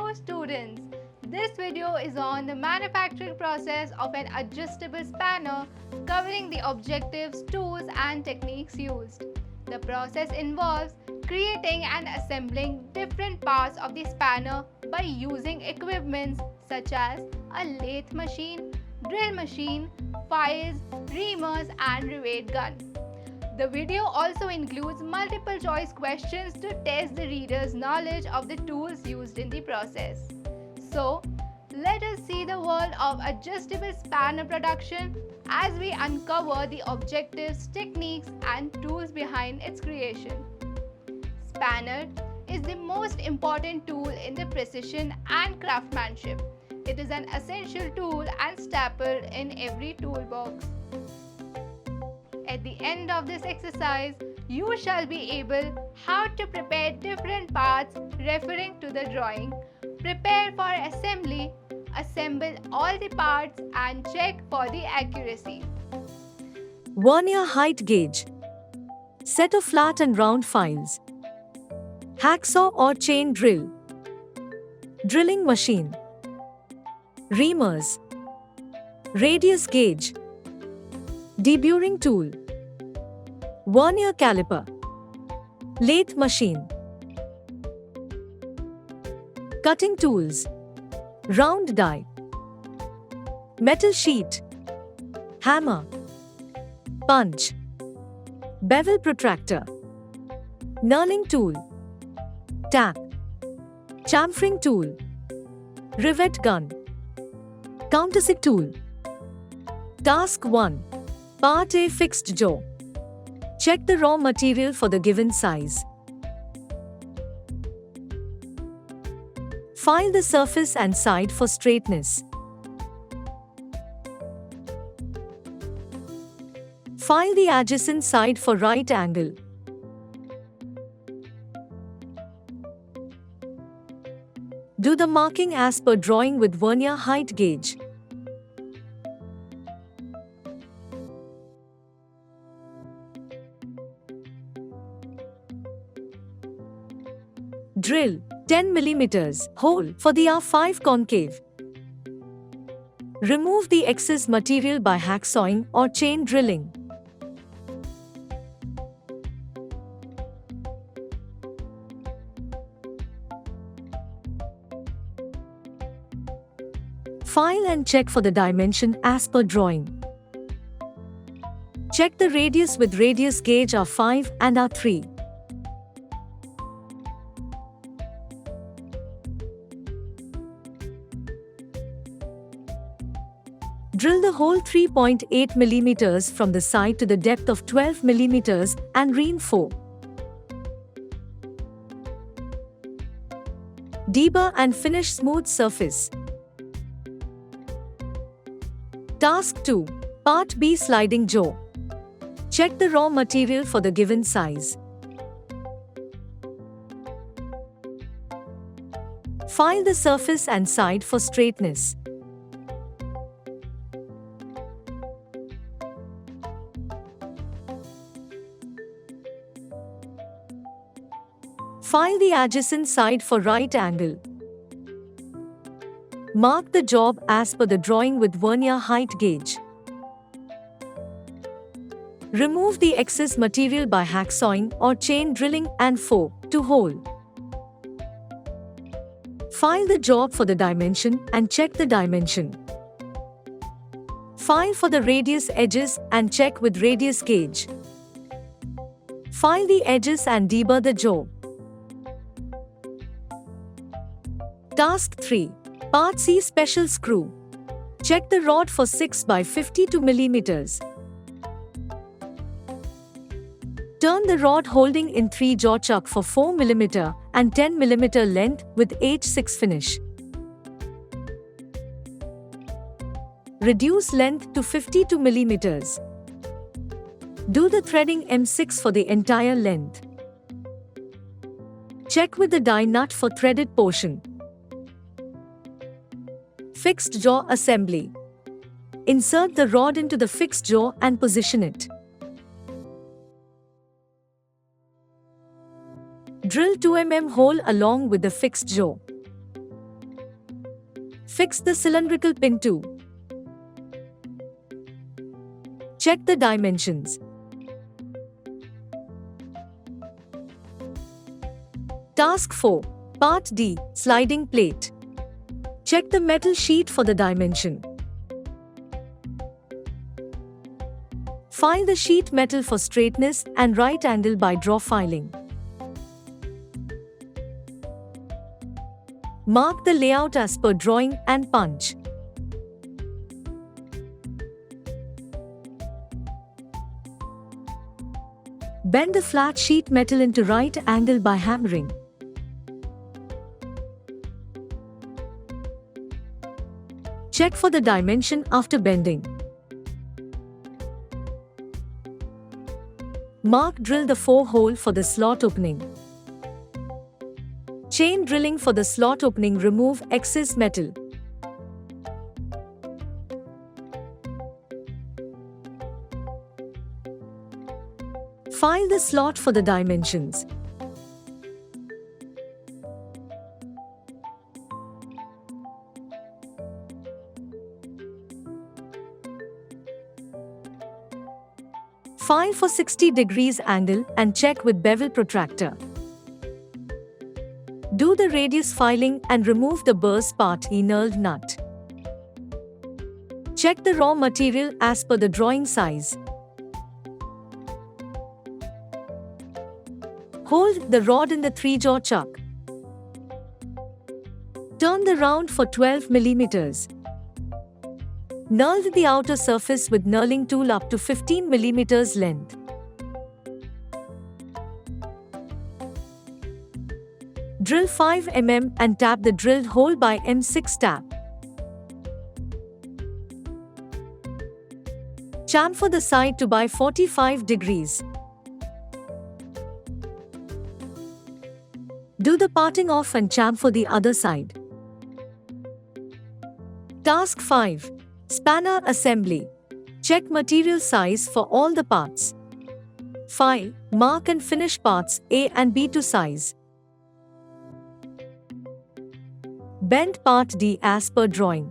Hello students, this video is on the manufacturing process of an adjustable spanner covering the objectives, tools and techniques used. The process involves creating and assembling different parts of the spanner by using equipments such as a lathe machine, drill machine, files, reamers and rivet gun. The video also includes multiple choice questions to test the reader's knowledge of the tools used in the process. So, let us see the world of adjustable spanner production as we uncover the objectives, techniques and tools behind its creation. Spanner is the most important tool in the precision and craftsmanship. It is an essential tool and staple in every toolbox. At the end of this exercise, you shall be able how to prepare different parts referring to the drawing, prepare for assembly, assemble all the parts and check for the accuracy. Vernier height gauge. Set of flat and round files. Hacksaw or chain drill. Drilling machine. Reamers. Radius gauge. Deburring tool. Vernier caliper. Lathe machine. Cutting tools. Round die. Metal sheet. Hammer. Punch. Bevel protractor. Knurling tool. Tack. Chamfering tool. Rivet gun. Countersink tool. Task 1. Part A, fixed jaw. Check the raw material for the given size. File the surface and side for straightness. File the adjacent side for right angle. Do the marking as per drawing with vernier height gauge. Drill 10 mm hole for the R5 concave. Remove the excess material by hacksawing or chain drilling. File and check for the dimension as per drawing. Check the radius with radius gauge R5 and R3. Drill the hole 3.8 mm from the side to the depth of 12 mm and reinforce. Deburr and finish smooth surface. Task 2. Part B, sliding jaw. Check the raw material for the given size. File the surface and side for straightness. File the adjacent side for right angle. Mark the job as per the drawing with vernier height gauge. Remove the excess material by hacksawing or chain drilling and fork to hole. File the job for the dimension and check the dimension. File for the radius edges and check with radius gauge. File the edges and deburr the jaw. Task 3. Part C, special screw. Check the rod for 6 by 52 mm. Turn the rod holding in 3 jaw chuck for 4 mm and 10 mm length with H6 finish. Reduce length to 52 mm. Do the threading M6 for the entire length. Check with the die nut for threaded portion. Fixed jaw assembly. Insert the rod into the fixed jaw and position it. Drill 2 mm hole along with the fixed jaw. Fix the cylindrical pin too. Check the dimensions. Task 4. Part D. Sliding plate. Check the metal sheet for the dimension. File the sheet metal for straightness and right angle by draw filing. Mark the layout as per drawing and punch. Bend the flat sheet metal into right angle by hammering. Check for the dimension after bending. Mark drill the 4-hole for the slot opening. Chain drilling for the slot opening, remove excess metal. File the slot for the dimensions. File for 60 degrees angle and check with bevel protractor. Do the radius filing and remove the burrs part knurled nut. Check the raw material as per the drawing size. Hold the rod in the 3-jaw chuck. Turn the round for 12 mm. Knurl the outer surface with knurling tool up to 15 mm length. Drill 5 mm and tap the drilled hole by M6 tap. Chamfer the side to by 45 degrees. Do the parting off and chamfer the other side. Task 5. Spanner assembly. Check material size for all the parts. File, mark and finish parts A and B to size. Bend part D as per drawing.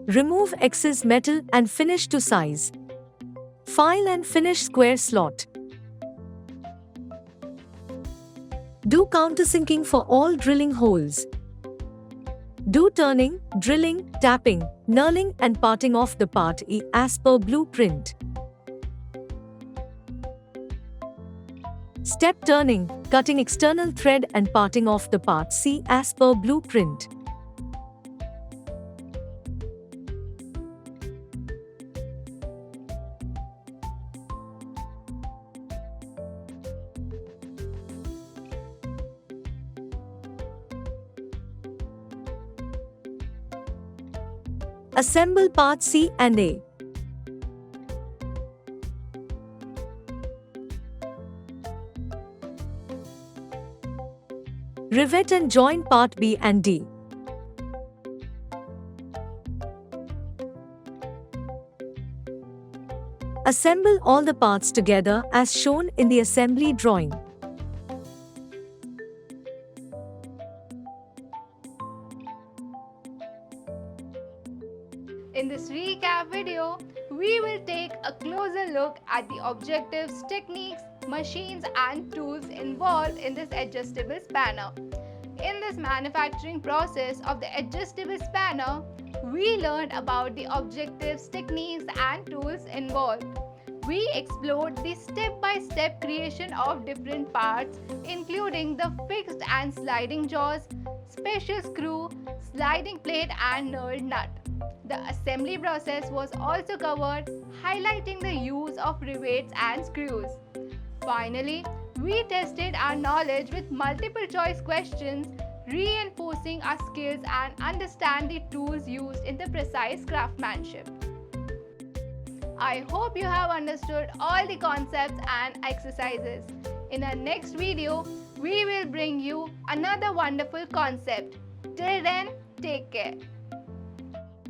Remove excess metal and finish to size. File and finish square slot. Do countersinking for all drilling holes. Do turning, drilling, tapping, knurling and parting off the part E as per blueprint. Step turning, cutting external thread and parting off the part C as per blueprint. Assemble part C and A. Rivet and join part B and D. Assemble all the parts together as shown in the assembly drawing. In this recap video, we will take a closer look at the objectives, techniques, machines and tools involved in this adjustable spanner. In this manufacturing process of the adjustable spanner, we learned about the objectives, techniques and tools involved. We explored the step-by-step creation of different parts, including the fixed and sliding jaws, special screw, sliding plate and knurled nut. The assembly process was also covered, highlighting the use of rivets and screws. Finally, we tested our knowledge with multiple choice questions, reinforcing our skills and understand the tools used in the precise craftsmanship. I hope you have understood all the concepts and exercises. In our next video, we will bring you another wonderful concept. Till then, take care.